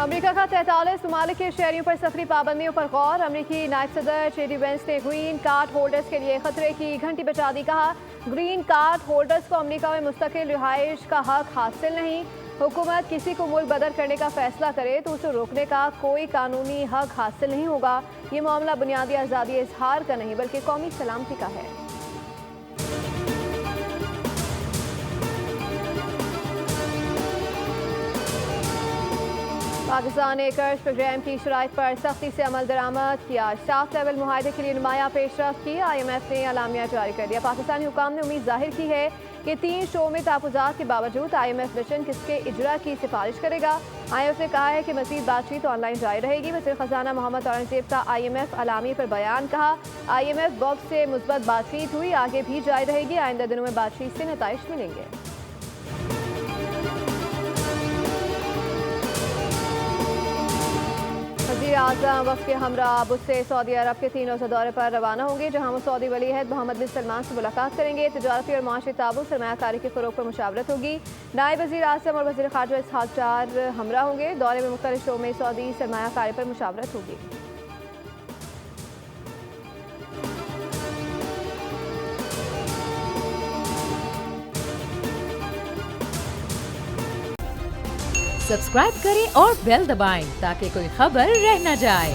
America का 43 ममालिक के शहरियों पर सफरी पाबंदियों पर गौर। अमेरिकी नायब सदर जेडी वेंस ने ग्रीन कार्ड होल्डर्स के लिए खतरे की घंटी बजा दी। कहा, ग्रीन कार्ड होल्डर्स को अमेरिका में मुस्तकिल रिहाइश का हक हासिल नहीं। हुकूमत किसी को मुल्क बदर करने का फैसला करे तो उसे रोकने का कोई कानूनी हक हासिल नहीं होगा। ये मामला बुनियादी आज़ादी इजहार का नहीं बल्कि कौमी सलामती का है। पाकिस्तान ने कर्ज प्रोग्राम की शराइत पर सख्ती से अमल दरामद किया। स्टाफ लेवल मुआहदे के लिए नुमाया पेशरफ की। IMF ने अलामिया जारी कर दिया। पाकिस्तानी हुकाम ने उम्मीद जाहिर की है कि 3 शो में तहफ़्फ़ुज़ात के बावजूद IMF मिशन किसके इजरा की सिफारिश करेगा। IMF ने कहा है कि मज़ीद बातचीत ऑनलाइन जारी रहेगी। वज़ीर ख़जाना मोहम्मद औरंगज़ेब का IMF अलामिया पर बयान। कहा, IMF बॉक्स से मुस्बत बातचीत हुई, आगे भी जारी रहेगी। आइंदा दिनों में बातचीत से नताइज मिलेंगे। वज़ीर आज़म वफ़द के हमरा अब से सऊदी अरब के 3 रोज़ा दौरे पर रवाना होंगे, जहाँ वो सऊदी वली अहद मोहम्मद बिन सलमान से मुलाकात करेंगे। तजारती और माशी ताबून सरमायाकारी के फ़रोग़ पर मुशावरत होगी। नायब वज़ीर आज़म और वज़ीर ख़ारजा इसहाक़ डार हमरा होंगे। दौरे में मुख्तलिफ़ शो में सऊदी सरमायाकारी पर मुशावरत होगी। सब्सक्राइब करें और बेल दबाएं ताकि कोई खबर रह न जाए।